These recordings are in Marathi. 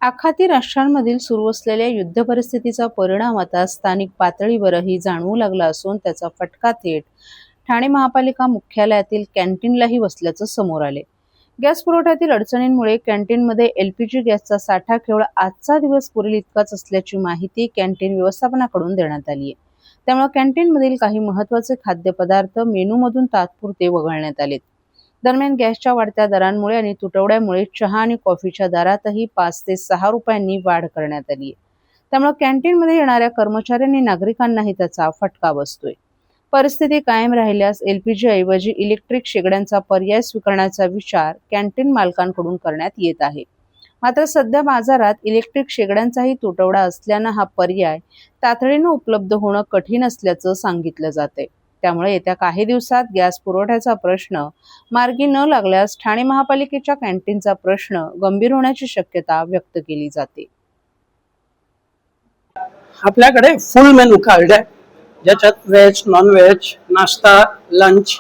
आखाती राष्ट्रांमधील सुरू असलेल्या युद्ध परिस्थितीचा परिणाम आता स्थानिक पातळीवरही जाणवू लागला असून त्याचा फटका थेट ठाणे महापालिका मुख्यालयातील कॅन्टीनलाही बसल्याचं समोर आले. गॅस पुरवठ्यातील अडचणींमुळे कॅन्टीनमध्ये एलपीजी गॅसचा साठा केवळ आजचा दिवस पुरेल इतकाच असल्याची माहिती कॅन्टीन व्यवस्थापनाकडून देण्यात आली आहे. त्यामुळे कॅन्टीनमधील काही महत्त्वाचे खाद्यपदार्थ मेनूमधून तात्पुरते वगळण्यात आलेत. दरम्यान गॅसच्या वाढत्या दरांमुळे आणि तुटवड्यामुळे चहा आणि कॉफीच्या दरातही 5 ते 6 रुपयांनी वाढ करण्यात आली आहे. त्यामुळे कॅन्टीनमध्ये येणाऱ्या कर्मचाऱ्यांनी नागरिकांनाही त्याचा फटका बसतोय. परिस्थिती कायम राहिल्यास एलपीजी ऐवजी इलेक्ट्रिक शेगड्यांचा पर्याय स्वीकारण्याचा विचार कॅन्टीन मालकांकडून करण्यात येत आहे. मात्र सध्या बाजारात इलेक्ट्रिक शेगड्यांचाही तुटवडा असल्यानं हा पर्याय तातडीनं उपलब्ध होणं कठीण असल्याचं सांगितलं जातंय. त्यामुळे येत्या काही दिवसात गॅस पुरवठ्याचा प्रश्न मार्गी न लागल्यास ठाणे महापालिकेच्या कॅन्टीनचा प्रश्न गंभीर होण्याची शक्यता व्यक्त केली जाते. आपल्याकडे फुल मेनू कार्ड आहे, ज्याच्यात व्हेज, नॉन व्हेज, नाश्ता, लंच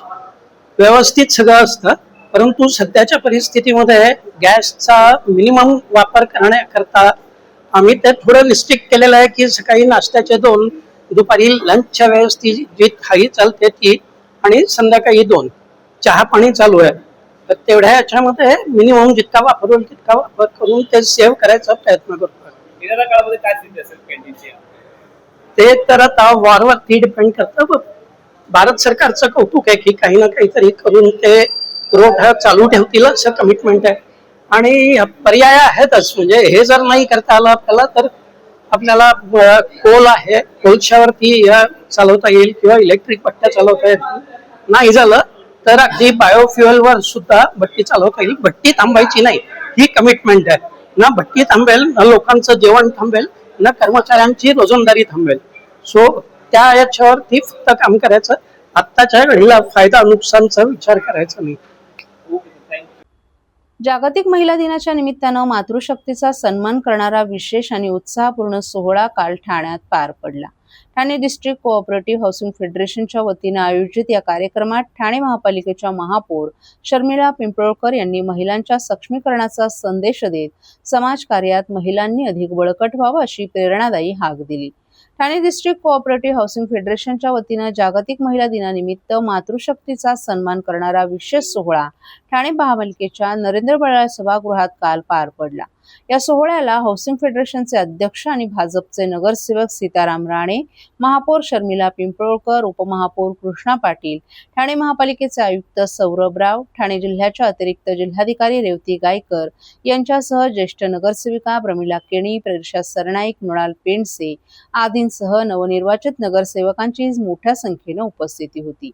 व्यवस्थित सगळं असतं. परंतु सध्याच्या परिस्थितीमध्ये गॅसचा मिनिमम वापर करण्याकरता आम्ही ते थोडं रिस्ट्रिक्ट केलेलं आहे की सकाळी नाश्त्याचे 2, दुपारी लंचच्या वेळेस ती जी थाळी चालते ती, आणि संध्याकाळी 2 चहा पाणी चालू आहे. तर तेवढ्या याच्यामध्ये मिनिमम जितका वापर होईल तितका वापर करून ते सेव्ह करायचा प्रयत्न करतो. येणाऱ्या काळामध्ये काय स्थिती असेल कॅन्टीनची? ते तर आता वॉरवरती डिपेंड करतं. भारत सरकारचं कौतुक आहे की काही ना काहीतरी करून ते पुरवठा चालू ठेवतील असं कमिटमेंट आहे. आणि पर्याय आहेतच, म्हणजे हे जर नाही करता आलं आपल्याला तर आपल्याला कोल आहे, कोळशावरती चालवता येईल किंवा इलेक्ट्रिक भट्ट्या चालवता येईल. नाही झालं तर अगदी बायोफ्युएलवर सुद्धा भट्टी चालवता येईल. भट्टी थांबायची नाही ही कमिटमेंट आहे. ना भट्टी थांबेल, ना लोकांचं जेवण थांबेल, ना कर्मचाऱ्यांची रोजंदारी थांबेल. सो त्या याच्यावरती फक्त काम करायचं. आत्ताच्या घडीला फायदा नुकसानचा विचार करायचा नाही. जागतिक महिला दिनाच्या निमित्तानं मातृशक्तीचा सन्मान करणारा विशेष आणि उत्साहपूर्ण सोहळा काल ठाण्यात पार पडला. ठाणे डिस्ट्रिक्ट कोऑपरेटिव्ह हाऊसिंग फेडरेशनच्या वतीनं आयोजित या कार्यक्रमात ठाणे महापालिकेच्या महापौर शर्मिला पिंपळकर यांनी महिलांच्या सक्षमीकरणाचा संदेश देत समाजकार्यात महिलांनी अधिक बळकट व्हावं अशी प्रेरणादायी हाक दिली. ठाणे डिस्ट्रिक्ट कोऑपरेटिव्ह हाऊसिंग फेडरेशनच्या वतीनं जागतिक महिला दिनानिमित्त मातृशक्तीचा सन्मान करणारा विशेष सोहळा ठाणे महापालिकेच्या नरेंद्र बळाळ सभागृहात काल पार पडला. या सोहळ्याला हाऊसिंग फेडरेशनचे अध्यक्ष आणि भाजपचे नगरसेवक सीताराम राणे, महापौर शर्मिला पिंपळकर, उपमहापौर कृष्णा पाटील, ठाणे महापालिकेचे आयुक्त सौरभ राव, ठाणे जिल्ह्याच्या अतिरिक्त जिल्हाधिकारी रेवती गायकर यांच्यासह ज्येष्ठ नगरसेविका प्रमिला केणी, प्रदीक्षा सरनाईक, मृणाल पेंडसे आदींसह नवनिर्वाचित नगरसेवकांची मोठ्या संख्येने उपस्थिती होती.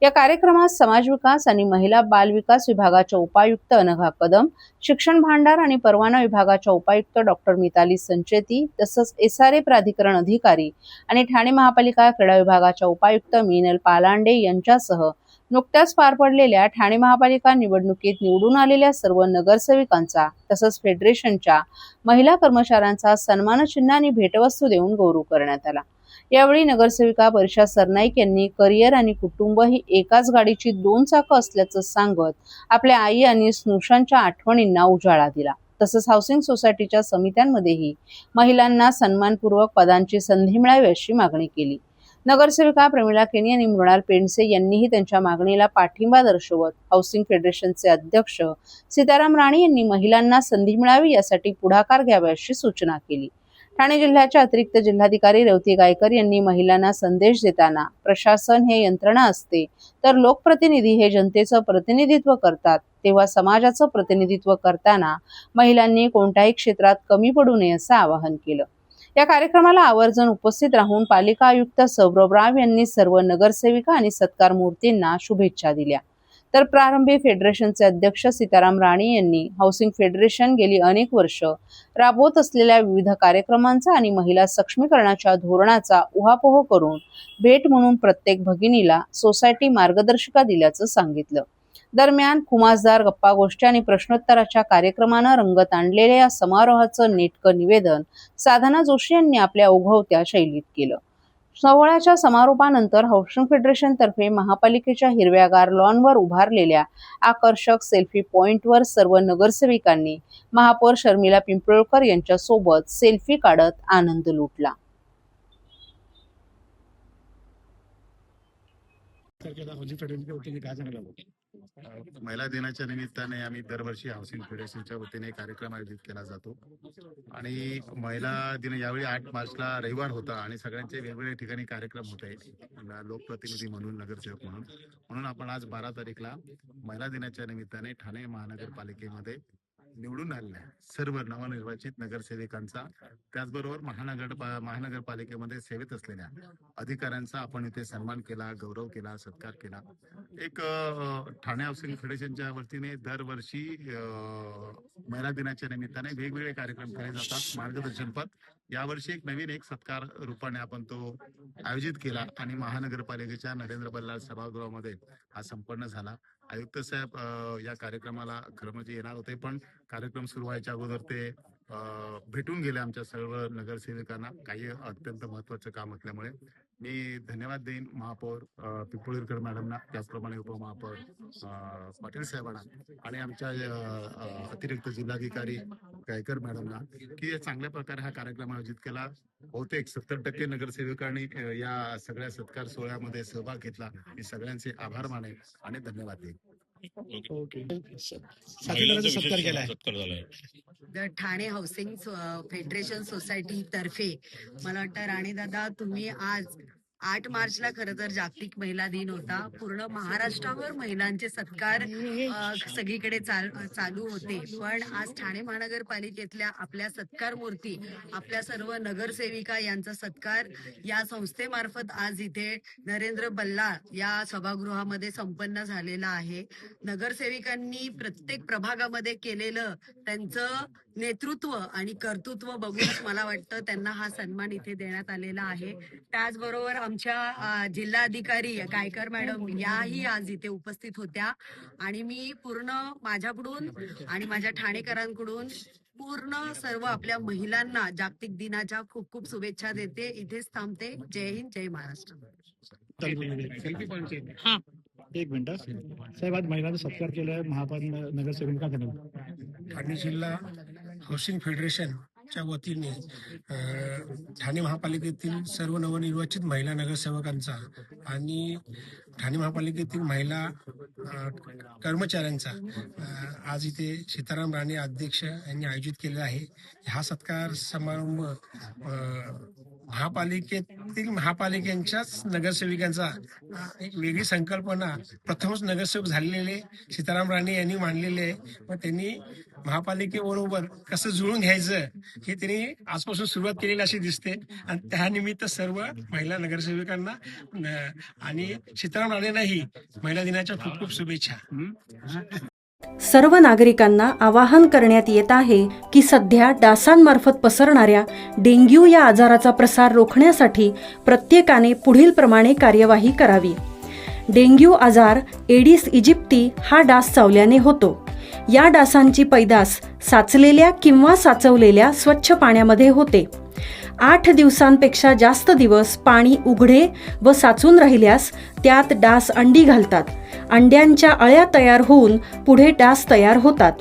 या कार्यक्रमात समाज विकास आणि महिला बाल विकास विभागाच्या उपायुक्त अनघा कदम, शिक्षण भांडार आणि परवाना विभागाच्या उपायुक्त डॉक्टर मिताली संचेती, तसंच SRA प्राधिकरण अधिकारी आणि ठाणे महापालिका क्रीडा विभागाच्या उपायुक्त मीनल पालांडे यांच्यासह नुकत्याच पार पडलेल्या ठाणे महापालिका निवडणुकीत निवडून आलेल्या सर्व नगरसेविकांचा तसंच फेडरेशनच्या महिला कर्मचाऱ्यांचा सन्मानचिन्ह आणि भेटवस्तू देऊन गौरव करण्यात आला. यावेळी नगरसेविका प्रदीक्षा सरनाईक यांनी करिअर आणि कुटुंब ही एकाच गाडीची 2 चाकं असल्याचं सांगत आपल्या आई आणि स्नुषांच्या आठवणींना उजाळा दिला. तसंच हाऊसिंग सोसायटीच्या समित्यांमध्येही महिलांना सन्मानपूर्वक पदांची संधी मिळावी अशी मागणी केली. नगरसेविका प्रमिला केणी आणि मृणाल पेंडसे यांनीही त्यांच्या मागणीला पाठिंबा दर्शवत हाऊसिंग फेडरेशनचे अध्यक्ष सीताराम राणे यांनी महिलांना संधी मिळावी यासाठी पुढाकार घ्यावा अशी सूचना केली. ठाणे जिल्ह्याच्या अतिरिक्त जिल्हाधिकारी रेवती गायकर यांनी महिलांना संदेश देताना प्रशासन हे यंत्रणा असते तर लोकप्रतिनिधी हे जनतेचं प्रतिनिधित्व करतात, तेव्हा समाजाचं प्रतिनिधित्व करताना महिलांनी कोणत्याही क्षेत्रात कमी पडू नये असं आवाहन केलं. या कार्यक्रमाला आवर्जून उपस्थित राहून पालिका आयुक्त सौरभ राव यांनी सर्व नगरसेविका आणि सत्कार मूर्तींना शुभेच्छा दिल्या. तर प्रारंभी फेडरेशनचे अध्यक्ष सीताराम राणे यांनी हाऊसिंग फेडरेशन गेली अनेक वर्ष राबवत असलेल्या विविध कार्यक्रमांचा आणि महिला सक्षमीकरणाच्या धोरणाचा उहापोह करून भेट म्हणून प्रत्येक भगिनीला सोसायटी मार्गदर्शिका दिल्याचं सांगितलं. दरम्यान खुमासदार, गप्पा गोष्टी आणि प्रश्नोत्तराच्या कार्यक्रमानं रंगत आणलेल्या या समारोहाचं नेटकं निवेदन साधना जोशी यांनी आपल्या ओघवत्या शैलीत केलं. सोहळ्याच्या समारोपानंतर हाऊसिंग फेडरेशनतर्फे महापालिकेच्या हिरव्यागार लॉनवर उभारलेल्या आकर्षक सेल्फी पॉइंटवर सर्व नगरसेविकांनी महापौर शर्मिला पिंपळकर यांच्यासोबत सेल्फी काढत आनंद लुटला. महिला दिनाच्या निमित्ताने आम्ही दरवर्षी हाऊसिंग फेडरेशनच्या वतीने कार्यक्रम आयोजित केला जातो आणि महिला दिन यावेळी 8 मार्चला रविवार होता आणि सगळ्यांचे वेगवेगळ्या ठिकाणी कार्यक्रम होते. लोकप्रतिनिधी म्हणून, नगरसेवक म्हणून आपण आज 12 तारीखला महिला दिनाच्या निमित्ताने ठाणे महानगरपालिकेमध्ये निवडून आलेल्या सर्व नवनिर्वाचित नगरसेविकांचा, त्याचबरोबर महानगरपालिकेमध्ये सेवेत असलेल्या अधिकाऱ्यांचा आपण इथे सन्मान केला, गौरव केला, सत्कार केला. एक ठाणे हाऊसिंग फेडरेशनच्या वतीने दरवर्षी महिला दिनाच्या निमित्ताने वेगवेगळे कार्यक्रम केले जातात मार्गदर्शनपर. यावर्षी एक सत्कार रूपाने आपण तो आयोजित केला आणि महानगरपालिकेच्या नरेंद्र बल्लाळ सभागृहामध्ये हा संपन्न झाला. आयुक्त साहेब या कार्यक्रमाला खरं म्हणजे येणार होते, पण कार्यक्रम सुरू व्हायच्या अगोदर ते भेटून गेले आमच्या सर्व नगरसेविकांना. काही अत्यंत महत्वाचं काम असल्यामुळे मी धन्यवाद देईन महापौर पिंपळकर मॅडमना, त्याचप्रमाणे उपमहापौर पाटील साहेबांना आणि आमच्या अतिरिक्त जिल्हाधिकारी गायकर मॅडमना की चांगल्या प्रकारे हा कार्यक्रम आयोजित केला. बहुतेक 70% नगरसेवकांनी या सगळ्या सत्कार सोहळ्यामध्ये सहभाग घेतला. मी सगळ्यांचे आभार मानेन आणि धन्यवाद देईन. सत्कार केलाय ठाणे हाऊसिंग फेडरेशन सोसायटी तर्फे. मला वाटतं राणेदादा, तुम्ही आज 8 मार्चला खरं तर जागतिक महिला दिन होता. पूर्ण महाराष्ट्रावर महिलांचे सत्कार सगळीकडे चालू होते, पण आज ठाणे महानगरपालिकेतल्या आपल्या सत्कार मूर्ती, आपल्या सर्व नगरसेविका यांचा सत्कार या संस्थेमार्फत आज इथे नरेंद्र बल्लाळ या सभागृहामध्ये संपन्न झालेला आहे. नगरसेविकांनी प्रत्येक प्रभागामध्ये केलेलं त्यांचं नेतृत्व आणि कर्तृत्व बघूनच मला वाटतं त्यांना हा सन्मान इथे देण्यात आलेला आहे. त्याचबरोबर आमच्या जिल्हाधिकारी गायकर मॅडम याही आज इथे उपस्थित होत्या आणि मी पूर्ण माझ्याकडून आणि माझ्या ठाणेकरांकडून पूर्ण सर्व आपल्या महिलांना जागतिक दिनाच्या खूप खूप शुभेच्छा देते. इथेच थांबते. जय हिंद, जय महाराष्ट्र. एक मिनिट साहेब, आज महिलांचा सत्कार केलाय महापालिका नगरसेविका ठाणे जिल्हा हाऊसिंग फेडरेशनच्या वतीने ठाणे महापालिकेतील सर्व नवनिर्वाचित महिला नगरसेवकांचा आणि ठाणे महापालिकेतील महिला कर्मचाऱ्यांचा आज इथे सीताराम राणे अध्यक्ष यांनी आयोजित केलेला आहे. हा सत्कार समारंभ महापालिकेच्याच नगरसेविकांचा एक वेगळी संकल्पना प्रथमच नगरसेवक झालेले सीताराम राणे यांनी मांडलेले आहे. मग त्यांनी महापालिकेबरोबर कसं जुळून घ्यायचं हे त्यांनी आजपासून सुरुवात केलेली अशी दिसते आणि त्यानिमित्त सर्व महिला नगरसेविकांना आणि सीताराम राणेंनाही महिला दिनाच्या खूप खूप शुभेच्छा. सर्व नागरिकांना आवाहन करण्यात येत आहे की सध्या डासांमार्फत पसरणाऱ्या डेंग्यू या आजाराचा प्रसार रोखण्यासाठी प्रत्येकाने पुढील प्रमाणे कार्यवाही करावी. डेंग्यू आजार एडिस इजिप्ती हा डास चावल्याने होतो. या डासांची पैदास साचलेल्या किंवा साचवलेल्या स्वच्छ पाण्यामध्ये होते. 8 दिवसांपेक्षा जास्त दिवस पाणी उघडे व साचून राहिल्यास त्यात डास अंडी घालतात. अंड्यांच्या अळ्या तयार होऊन पुढे डास तयार होतात.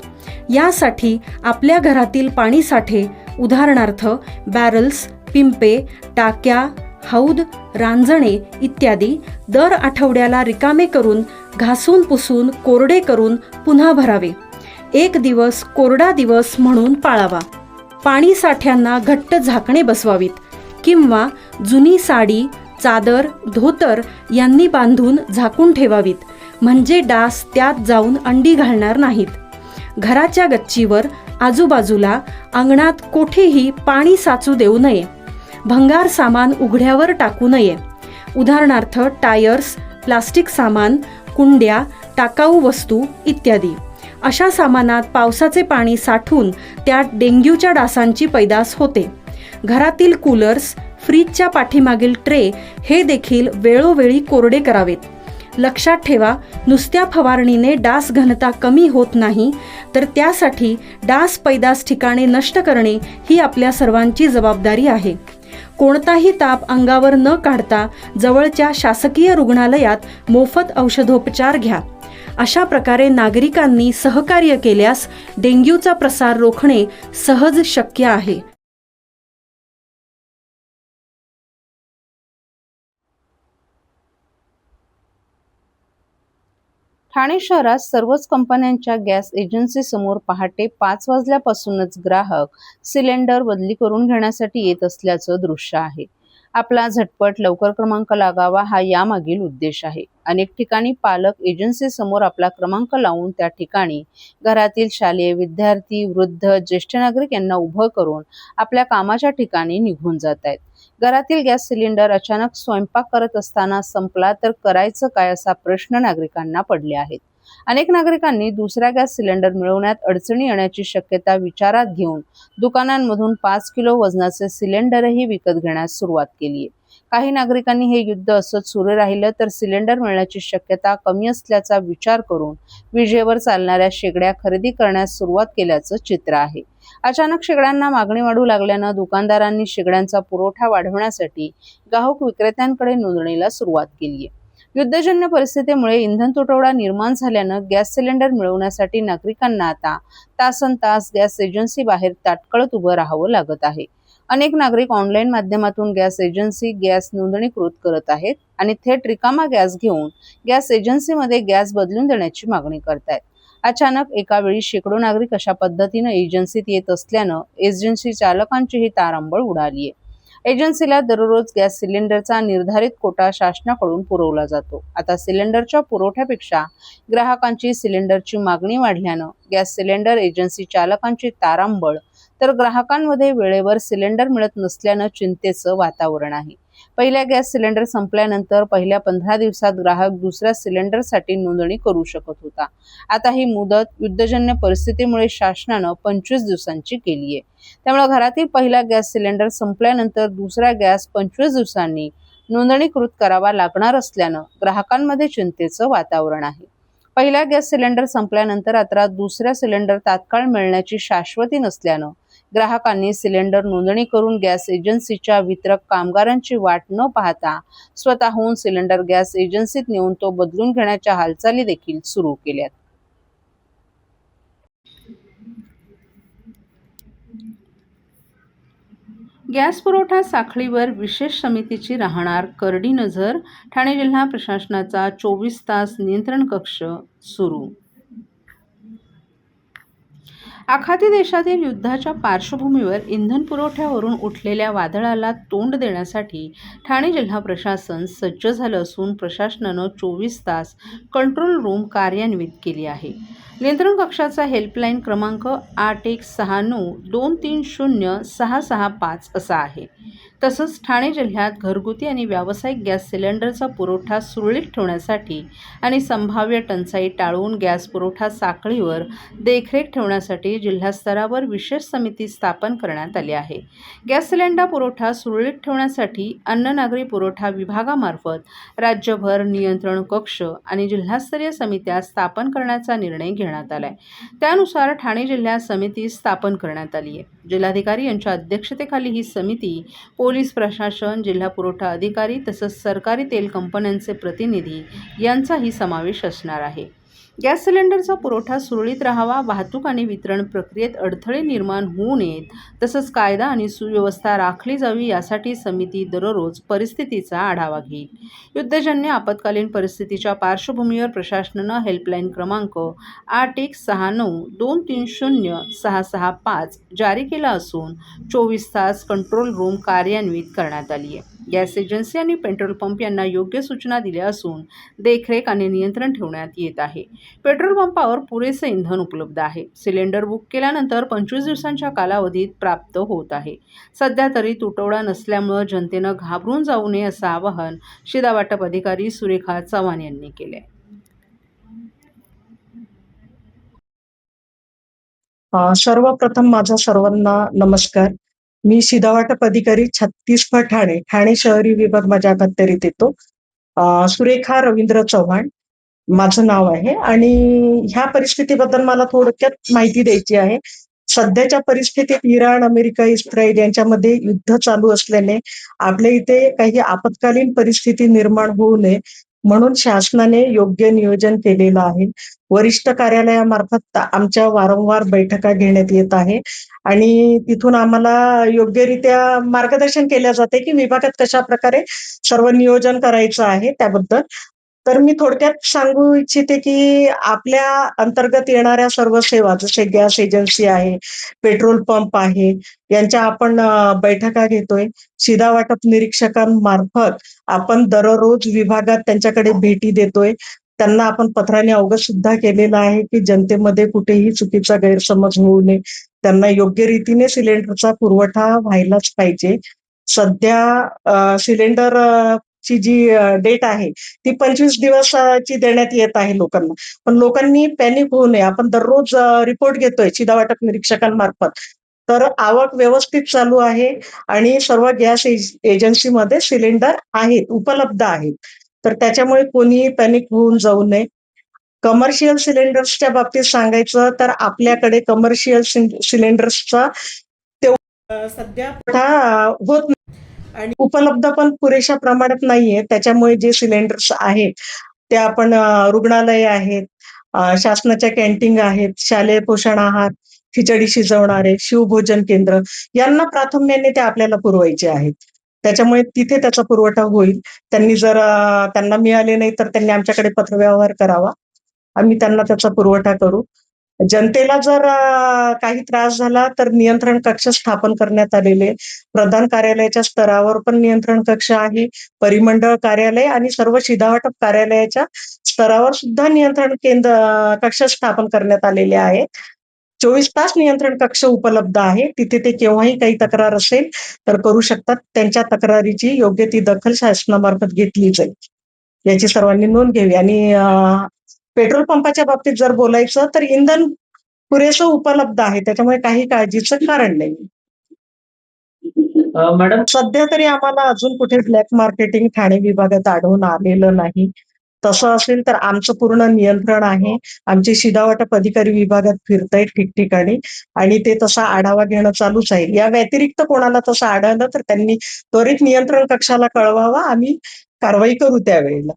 यासाठी आपल्या घरातील पाणी साठे, उदाहरणार्थ बॅरल्स, पिंपे, टाक्या, हौद, रांजणे इत्यादी दर आठवड्याला रिकामे करून घासून पुसून कोरडे करून पुन्हा भरावे. 1 दिवस कोरडा दिवस म्हणून पाळावा. पाणी साठ्यांना घट्ट झाकणे बसवावीत किंवा जुनी साडी, चादर, धोतर यांनी बांधून झाकून ठेवावीत, म्हणजे डास त्यात जाऊन अंडी घालणार नाहीत. घराच्या गच्चीवर, आजूबाजूला, अंगणात कोठेही पाणी साचू देऊ नये. भंगार सामान उघड्यावर टाकू नये. उदाहरणार्थ टायर्स, प्लास्टिक सामान, कुंड्या, टाकाऊ वस्तू इत्यादी. अशा सामानात पावसाचे पाणी साठून त्यात डेंग्यूच्या डासांची पैदास होते. घरातील कूलर्स, फ्रीजच्या पाठीमागील ट्रे हे देखील वेळोवेळी कोरडे करावेत. लक्षात ठेवा, नुसत्या फवारणीने डास घनता कमी होत नाही, तर त्यासाठी डास पैदास ठिकाणे नष्ट करणे ही आपल्या सर्वांची जबाबदारी आहे. कोणताही ताप अंगावर न काढता जवळच्या शासकीय रुग्णालयात मोफत औषधोपचार घ्या. अशा प्रकारे नागरिकांनी सहकार्य केल्यास डेंग्यूचा प्रसार रोखणे सहज शक्य आहे. ठाणे शहरात सर्वच कंपन्यांच्या गॅस एजन्सी समोर पहाटे 5 वाजल्यापासूनच ग्राहक सिलेंडर बदली करून घेण्यासाठी येत असल्याचं दृश्य आहे. आपला झटपट लवकर क्रमांक लागावा हा यामागील उद्देश आहे. अनेक ठिकाणी पालक एजन्सी समोर आपला क्रमांक लावून त्या ठिकाणी घरातील शालेय विद्यार्थी, वृद्ध, ज्येष्ठ नागरिक यांना उभं करून आपल्या कामाच्या ठिकाणी निघून जात आहेत. घरातील गॅस सिलेंडर अचानक स्वयंपाक करत असताना संपला तर करायचं काय असा प्रश्न नागरिकांना पडले आहेत. अनेक नागरिकांनी दुसरा गॅस सिलेंडर मिळवण्यात अडचणी येण्याची शक्यता विचारात घेऊन दुकानांमधून 5 किलो वजनाचे सिलेंडरही विकत घेण्यास सुरुवात केली आहे. काही नागरिकांनी हे युद्ध असंच सुरू राहिलं तर सिलेंडर मिळण्याची शक्यता कमी असल्याचा विचार करून विजेवर चालणाऱ्या शेगड्या खरेदी करण्यास सुरुवात केल्याचं चित्र आहे. अचानक शेगड्यांना मागणी वाढू लागल्यानं दुकानदारांनी शेगड्यांचा पुरवठा वाढवण्यासाठी ग्राहक विक्रेत्यांकडे नोंदणीला सुरुवात केली आहे. युद्धजन्य परिस्थितीमुळे इंधन तुटवडा निर्माण झाल्यानं गॅस सिलेंडर मिळवण्यासाठी नागरिकांना आता तासनतास गॅस एजन्सी बाहेर ताटकळत उभं राहावं लागत आहे. अनेक नागरिक ऑनलाईन माध्यमातून गॅस एजन्सी गॅस नोंदणीकृत करत आहेत आणि थेट रिकामा गॅस घेऊन गॅस एजन्सीमध्ये गॅस बदलून देण्याची मागणी करतायत. अचानक एका वेळी शेकडो नागरिक अशा पद्धतीनं एजन्सीत येत असल्यानं एजन्सी चालकांचीही तारांबळ उडाली आहे. एजन्सीला दररोज गॅस सिलेंडरचा निर्धारित कोटा शासनाकडून पुरवला जातो. आता सिलेंडरच्या पुरवठ्यापेक्षा ग्राहकांची सिलेंडरची मागणी वाढल्यानं गॅस सिलेंडर एजन्सी चालकांची तारांबळ तर ग्राहकांमध्ये वेळेवर सिलेंडर मिळत नसल्यानं चिंतेचं वातावरण आहे. पहिल्या गॅस सिलेंडर संपल्यानंतर पहिल्या 15 दिवसात ग्राहक दुसऱ्या सिलेंडरसाठी नोंदणी करू शकत होता. आता ही मुदत युद्धजन्य परिस्थितीमुळे शासनानं 25 दिवसांची केली आहे. त्यामुळे घरातील पहिला गॅस सिलेंडर संपल्यानंतर दुसरा गॅस 25 दिवसांनी नोंदणीकृत करावा लागणार असल्यानं ग्राहकांमध्ये चिंतेचं वातावरण आहे. पहिला गॅस सिलेंडर संपल्यानंतर आता दुसऱ्या सिलेंडर तात्काळ मिळण्याची शाश्वती नसल्यानं ग्राहकांनी सिलेंडर नोंदणी करून गॅस एजन्सीच्या वितरक कामगारांची वाट न पाहता स्वतःहून सिलेंडर गॅस एजन्सीत नेऊन तो बदलून घेण्याच्या हालचाली देखील सुरू केल्यात. गॅस पुरवठा साखळीवर विशेष समितीची राहणार करडी नजर. ठाणे जिल्हा प्रशासनाचा 24 तास नियंत्रण कक्ष सुरू. आखाती देशातील युद्धाच्या पार्श्वभूमीवर इंधन पुरवठ्यावरून उठलेल्या वादळाला तोंड देण्यासाठी ठाणे जिल्हा प्रशासन सज्ज झालं असून प्रशासनानं 24 तास कंट्रोल रूम कार्यान्वित केली आहे. नियंत्रण कक्षाचा हेल्पलाईन क्रमांक 8169230665 असा आहे. तसंच ठाणे जिल्ह्यात घरगुती आणि व्यावसायिक गॅस सिलेंडरचा पुरवठा सुरळीत ठेवण्यासाठी आणि संभाव्य टंचाई टाळून गॅस पुरवठा साखळीवर देखरेख ठेवण्यासाठी जिल्हास्तरावर विशेष समिती स्थापन करण्यात आली आहे. गॅस सिलेंडर पुरवठा सुरळीत ठेवण्यासाठी अन्न नागरी पुरवठा विभागामार्फत राज्यभर नियंत्रण कक्ष आणि जिल्हास्तरीय समित्या स्थापन करण्याचा निर्णय घेण्यात आलाय. त्यानुसार ठाणे जिल्ह्यात समिती स्थापन करण्यात आली आहे. जिल्हाधिकारी यांच्या अध्यक्षतेखाली ही समिती पोलीस प्रशासन, जिल्हा पुरवठा अधिकारी तसंच सरकारी तेल कंपन्यांचे प्रतिनिधी यांचाही समावेश असणार आहे. गॅस सिलेंडरचा पुरवठा सुरळीत राहावा, वाहतूक आणि वितरण प्रक्रियेत अडथळे निर्माण होऊ नयेत, तसंच कायदा आणि सुव्यवस्था राखली जावी यासाठी समिती दररोज परिस्थितीचा आढावा घेईल. युद्धजन्य आपत्कालीन परिस्थितीच्या पार्श्वभूमीवर प्रशासनानं हेल्पलाईन क्रमांक 8169230665 जारी केला असून 24 तास कंट्रोल रूम कार्यान्वित करण्यात आली आहे. गॅस एजन्सी आणि पेट्रोल पंप यांना योग्य सूचना दिल्या असून देखरेख आणि नियंत्रण ठेवण्यात येत आहे. पेट्रोल पंपावर पुरेसे इंधन उपलब्ध आहे. सिलेंडर बुक केल्यानंतर 25 दिवसांच्या कालावधीत प्राप्त होत आहे. सध्या तरी तुटवडा नसल्यामुळे जनतेनं घाबरून जाऊ नये असं आवाहन शिधावाटप अधिकारी सुरेखा चव्हाण यांनी केले. सर्वप्रथम माझा सर्वांना नमस्कार. मी शिधावाटप अधिकारी छत्तीसगड ठाणे शहरी विभाग माझ्या अखत्यारीत येतो. सुरेखा रवींद्र चव्हाण माझं नाव आहे आणि ह्या परिस्थितीबद्दल मला थोडक्यात माहिती द्यायची आहे सध्याच्या परिस्थितीत इराण, अमेरिका, इस्रायल यांच्यामध्ये युद्ध चालू असल्याने आपल्या इथे काही आपत्कालीन परिस्थिती निर्माण होऊ नये म्हणून शासनाने योग्य नियोजन केलेलं आहे. वरिष्ठ कार्यालयामार्फत आमच्या वारंवार बैठका घेण्यात येत आहे आणि तिथून आम्हाला योग्यरित्या मार्गदर्शन केल्या जाते की विभागात कशा प्रकारे सर्व नियोजन करायचं आहे त्याबद्दल. तर मी थोडक्यात सांगू इच्छिते की आपल्या अंतर्गत येणाऱ्या सर्व सेवा जसे गॅस एजन्सी आहे, पेट्रोल पंप आहे, यांच्या आपण बैठका घेतोय. शिधा वाटप निरीक्षकांमार्फत आपण दररोज विभागात त्यांच्याकडे भेटी देतोय. त्यांना आपण पत्राने अवगत सुद्धा केलेलं आहे की जनतेमध्ये कुठेही चुकीचा गैरसमज होऊ नये. त्यांना योग्य रीतीने सिलेंडरचा पुरवठा व्हायलाच पाहिजे. सध्या सिलेंडर ची जी डेट आहे ती 25 दिवसाची देण्यात येत आहे लोकांना. पण लोकांनी पॅनिक होऊ नये. आपण दररोज रिपोर्ट घेतोय शिधा वाटप निरीक्षकांमार्फत. तर आवक व्यवस्थित चालू आहे आणि सर्व गॅस एजन्सीमध्ये सिलेंडर आहेत, उपलब्ध आहेत. तर त्याच्यामुळे कोणीही पॅनिक होऊन जाऊ नये. कमर्शियल सिलेंडर्सच्या बाबतीत सांगायचं तर आपल्याकडे कमर्शियल सिलेंडर्सचा सध्या पुरवठा होत नाही आणि उपलब्ध पण पुरेशा प्रमाणात नाहीये. त्याच्यामुळे जे सिलेंडर्स आहेत ते आपण रुग्णालय आहेत, शासनाच्या कॅन्टीन आहेत, शालेय पोषण आहार, खिचडी शिजवणारे, शिवभोजन केंद्र यांना प्राधान्याने ते आपल्याला पुरवायचे आहेत. त्याच्यामुळे तिथे त्याचा पुरवठा होईल. त्यांनी जर त्यांना मिळाले नाही तर त्यांनी आमच्याकडे पत्रव्यवहार करावा. आम्ही त्यांना त्याचा पुरवठा करू. जनतेला जर काही त्रास झाला तर नियंत्रण कक्ष स्थापन करण्यात आलेले. प्रधान कार्यालयाच्या स्तरावर पण नियंत्रण कक्ष आहे. परिमंडळ कार्यालय आणि सर्व शिधावाटप कार्यालयाच्या स्तरावर सुद्धा नियंत्रण कक्ष स्थापन करण्यात आलेले आहेत. 24 तास नियंत्रण कक्ष उपलब्ध आहे. तिथे ते केव्हाही काही तक्रार असेल तर करू शकतात. त्यांच्या तक्रारीची योग्य ती दखल शासनामार्फत घेतली जाईल. याची सर्वांनी नोंद घ्यावी आणि पेट्रोल पंपाच्या बाबतीत जर बोलायचं तर इंधन पुरेसं उपलब्ध आहे. त्याच्यामुळे काही काळजीचं कारण नाही. मॅडम सध्या तरी आम्हाला अजून कुठे ब्लॅक मार्केटिंग ठाणे विभागात आढळून आलेलं नाही. तसं असेल तर आमचं पूर्ण नियंत्रण आहे. आमचे शिधा वाटप अधिकारी विभागात फिरतायत ठिकठिकाणी आणि ते तसा आढावा घेणं चालूच आहे. या व्यतिरिक्त कोणाला तसं आढळलं तर त्यांनी त्वरित नियंत्रण कक्षाला कळवावा. आम्ही कारवाई करू त्यावेळेला.